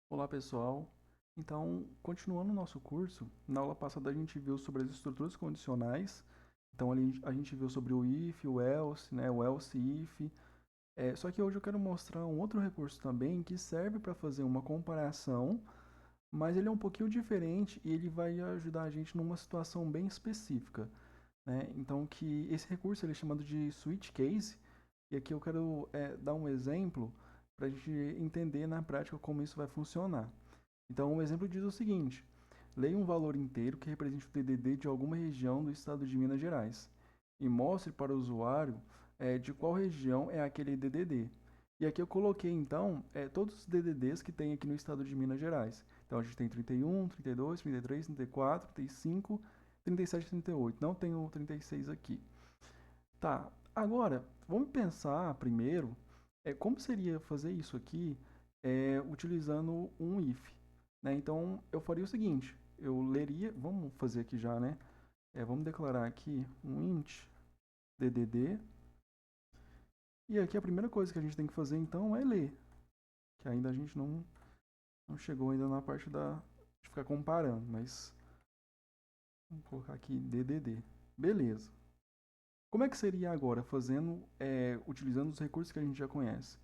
Olá pessoal, então continuando o nosso curso, na aula passada a gente viu sobre as estruturas condicionais, então ali a gente viu sobre o if, o else, né, o else if, só que hoje eu quero mostrar um outro recurso também que serve para fazer uma comparação, mas ele é um pouquinho diferente e ele vai ajudar a gente numa situação bem específica, né? Então que esse recurso ele é chamado de switch case, e aqui eu quero dar um exemplo para a gente entender na prática como isso vai funcionar. Então, um exemplo diz o seguinte: leia um valor inteiro que represente o DDD de alguma região do estado de Minas Gerais e mostre para o usuário de qual região é aquele DDD. E aqui eu coloquei então todos os DDDs que tem aqui no estado de Minas Gerais. Então a gente tem 31, 32, 33, 34, 35, 37 e 38. Não tem o 36 aqui. Tá, agora vamos pensar primeiro como seria fazer isso aqui utilizando um if. Né? Então eu faria o seguinte, eu leria, vamos fazer aqui já, né? Vamos declarar aqui um int ddd, e aqui a primeira coisa que a gente tem que fazer então é ler, que ainda a gente não chegou ainda na parte de ficar comparando, mas vamos colocar aqui ddd. Beleza. Como é que seria agora fazendo, utilizando os recursos que a gente já conhece?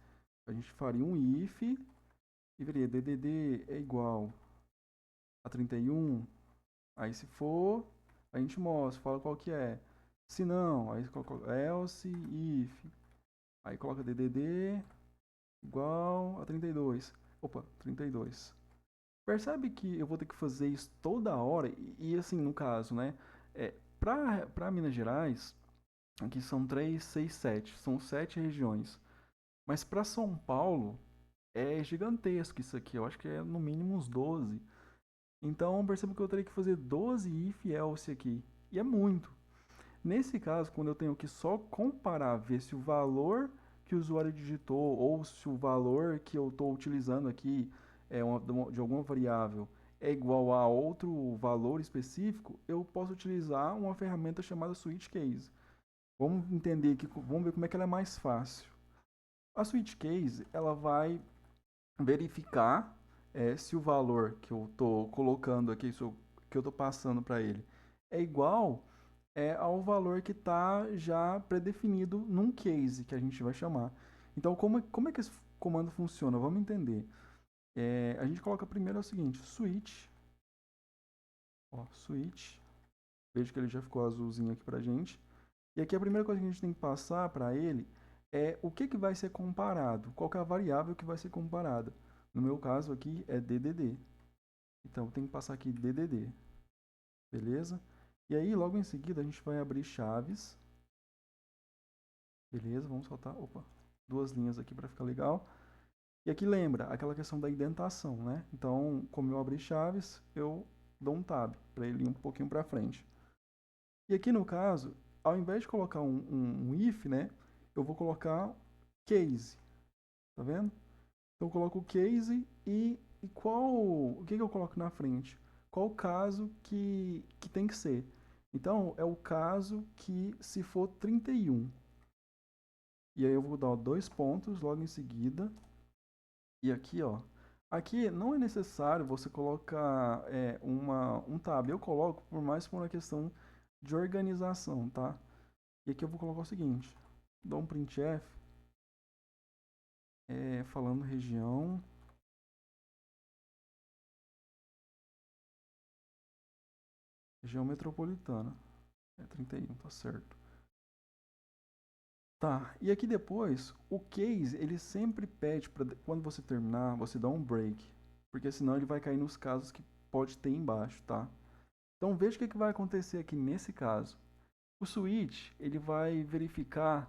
A gente faria um if e veria ddd é igual a 31. Aí se for, a gente mostra, fala qual que é. Se não, aí coloca else if. Aí coloca ddd igual a 32. Opa, 32. Percebe que eu vou ter que fazer isso toda hora? E assim, no caso, né? Para Minas Gerais, aqui são 3, 6, 7. São 7 regiões. Mas para São Paulo, é gigantesco isso aqui. Eu acho que é no mínimo uns 12. Então, percebo que eu teria que fazer 12 if else aqui. E é muito. Nesse caso, quando eu tenho que só comparar, ver se o valor que o usuário digitou ou se o valor que eu estou utilizando aqui de alguma variável é igual a outro valor específico, eu posso utilizar uma ferramenta chamada switch case. Vamos entender aqui, vamos ver como é que ela é mais fácil. A switch case, ela vai verificar se o valor que eu estou colocando aqui, que eu estou passando para ele, é igual ao valor que está já predefinido num case que a gente vai chamar. Então, como é que esse comando funciona? Vamos entender. A gente coloca primeiro o seguinte, switch, ó, switch, veja que ele já ficou azulzinho aqui para a gente. E aqui a primeira coisa que a gente tem que passar para ele é o que vai ser comparado, qual que é a variável que vai ser comparada. No meu caso aqui é DDD. Então tem que passar aqui DDD, beleza? E aí logo em seguida a gente vai abrir chaves, beleza? Vamos soltar, opa, duas linhas aqui para ficar legal. E aqui lembra aquela questão da indentação, né? Então, como eu abri chaves, eu dou um tab para ele ir um pouquinho para frente. E aqui no caso, ao invés de colocar um if, né, eu vou colocar case, tá vendo? Então eu coloco o case e o que eu coloco na frente? Qual o caso que tem que ser? Então é o caso que se for 31. E aí eu vou dar dois pontos logo em seguida. E aqui, ó, aqui não é necessário você colocar um tab. Eu coloco por mais por uma questão de organização, tá? E aqui eu vou colocar o seguinte: dou um printf falando região metropolitana. É 31, tá certo. Tá, e aqui depois, o case, ele sempre pede para quando você terminar, você dá um break, porque senão ele vai cair nos casos que pode ter embaixo, tá? Então veja o que vai acontecer aqui nesse caso. O switch, ele vai verificar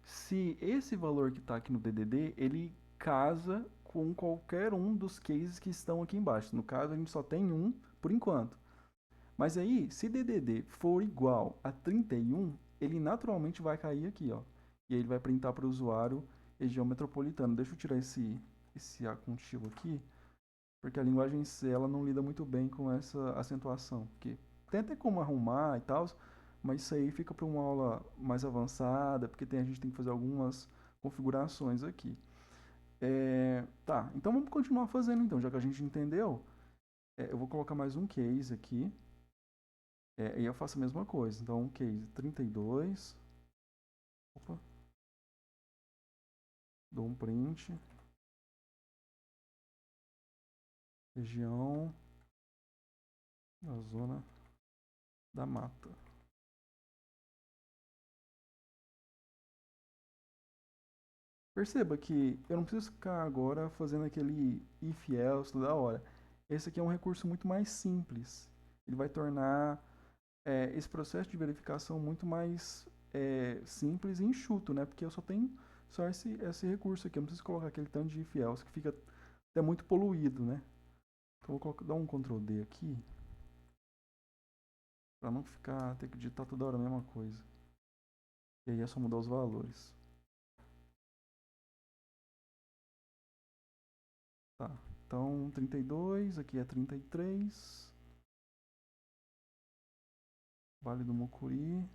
se esse valor que está aqui no DDD, ele casa com qualquer um dos cases que estão aqui embaixo. No caso, a gente só tem um por enquanto. Mas aí, se DDD for igual a 31, ele naturalmente vai cair aqui, ó. E aí ele vai printar para o usuário região metropolitana. Deixa eu tirar esse A contigo aqui, porque a linguagem C ela não lida muito bem com essa acentuação. Porque tem até como arrumar e tal, mas isso aí fica para uma aula mais avançada, porque a gente tem que fazer algumas configurações aqui. Tá, então vamos continuar fazendo então, já que a gente entendeu. Eu vou colocar mais um case aqui. E eu faço a mesma coisa. Então, case 32. Opa, dou um print. Região da zona da mata. Perceba que eu não preciso ficar agora fazendo aquele if else toda hora. Esse aqui é um recurso muito mais simples. Ele vai tornar esse processo de verificação muito mais simples e enxuto, né? Porque eu só tenho só esse recurso aqui. Eu não preciso colocar aquele tanto de if else que fica até muito poluído, né? Então eu vou dar um Ctrl D aqui para não ficar ter que digitar toda hora a mesma coisa. E aí é só mudar os valores. Tá. Então 32, aqui é 33. Vale do Mucuri.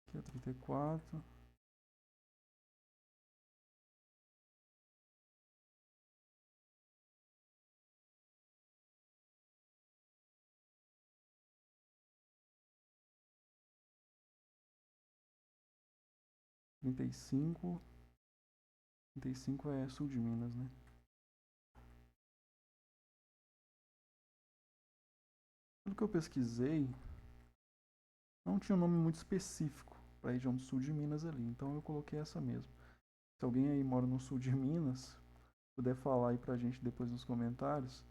Aqui é 34. Trinta e cinco. 35 é sul de Minas, né? Pelo que eu pesquisei, não tinha um nome muito específico para a região do sul de Minas ali, então eu coloquei essa mesmo. Se alguém aí mora no sul de Minas, puder falar aí pra gente depois nos comentários,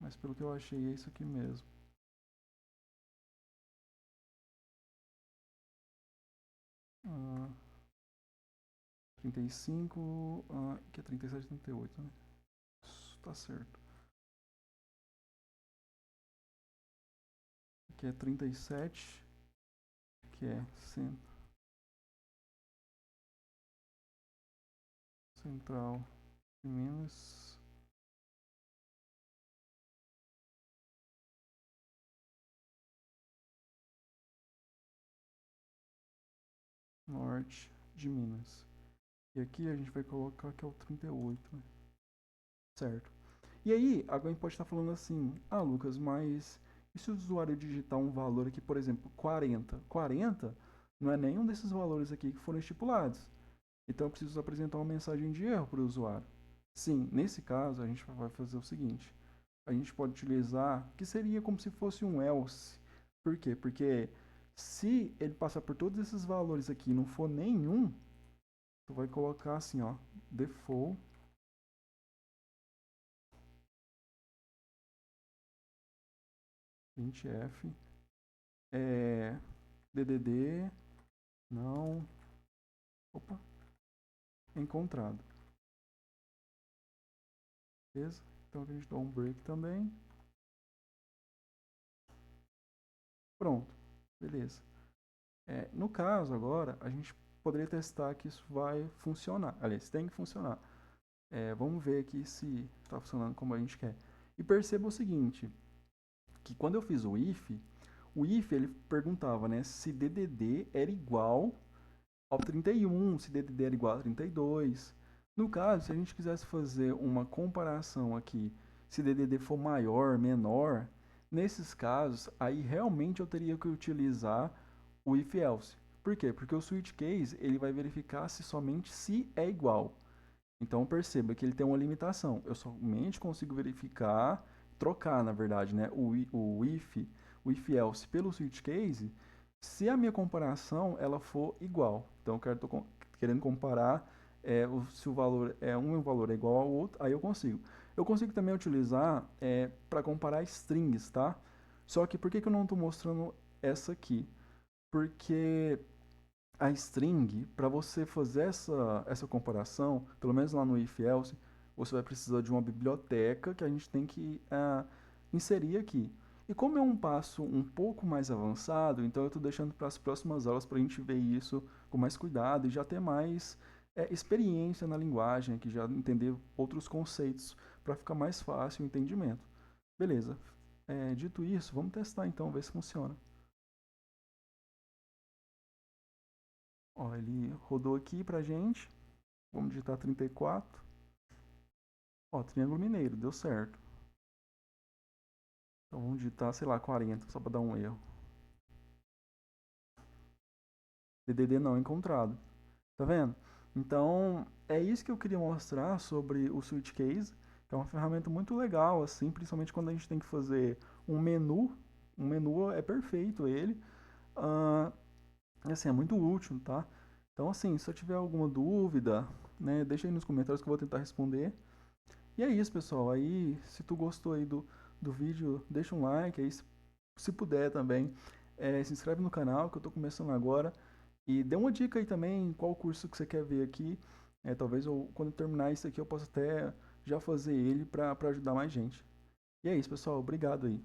mas pelo que eu achei é isso aqui mesmo. Ah, 35, que é 37, 38, né? Isso, tá certo. Aqui é 37, que é central de Minas. Norte de Minas. E aqui a gente vai colocar que é o 38, né? Certo. E aí, alguém pode estar falando assim: ah, Lucas, mas e se o usuário digitar um valor aqui, por exemplo, 40? 40 não é nenhum desses valores aqui que foram estipulados. Então eu preciso apresentar uma mensagem de erro para o usuário. Sim, nesse caso a gente vai fazer o seguinte: a gente pode utilizar, que seria como se fosse um else. Por quê? Porque se ele passar por todos esses valores aqui e não for nenhum, tu vai colocar assim, ó, default printf DDD não, opa, encontrado. Beleza? Então a gente dá um break também. Pronto, beleza. No caso agora, a gente poderia testar que isso vai funcionar. Aliás, tem que funcionar. Vamos ver aqui se está funcionando como a gente quer. E perceba o seguinte, que quando eu fiz o if ele perguntava, né, se DDD era igual ao 31, se DDD era igual a 32. No caso, se a gente quisesse fazer uma comparação aqui, se DDD for maior, menor, nesses casos, aí realmente eu teria que utilizar o if else. Por quê? Porque o switch case ele vai verificar se somente se é igual. Então perceba que ele tem uma limitação. Eu somente consigo verificar, trocar, na verdade, né, o if else pelo switch case, se a minha comparação ela for igual. Então eu estou querendo comparar se o valor um valor é igual ao outro, aí eu consigo. Eu consigo também utilizar para comparar strings, tá? Só que por que eu não estou mostrando essa aqui? Porque a string, para você fazer essa comparação, pelo menos lá no if else, você vai precisar de uma biblioteca que a gente tem que inserir aqui. E como é um passo um pouco mais avançado, então eu estou deixando para as próximas aulas para a gente ver isso com mais cuidado e já ter mais experiência na linguagem, que já entender outros conceitos para ficar mais fácil o entendimento. Beleza. Dito isso, vamos testar então, ver se funciona. Ó, ele rodou aqui pra gente. Vamos digitar 34. Ó, Triângulo Mineiro, deu certo. Então vamos digitar, sei lá, 40, só para dar um erro. DDD não encontrado. Tá vendo? Então, é isso que eu queria mostrar sobre o Switchcase, que é uma ferramenta muito legal, assim, principalmente quando a gente tem que fazer um menu. Um menu é perfeito ele. Ah, assim, é muito útil, tá? Então, assim, se eu tiver alguma dúvida, né, deixa aí nos comentários que eu vou tentar responder. E é isso, pessoal. Aí, se tu gostou aí do vídeo, deixa um like. Aí, se puder também, se inscreve no canal, que eu tô começando agora. E dê uma dica aí também, qual curso que você quer ver aqui. Talvez quando eu terminar isso aqui, eu possa até já fazer ele para ajudar mais gente. E é isso, pessoal. Obrigado aí.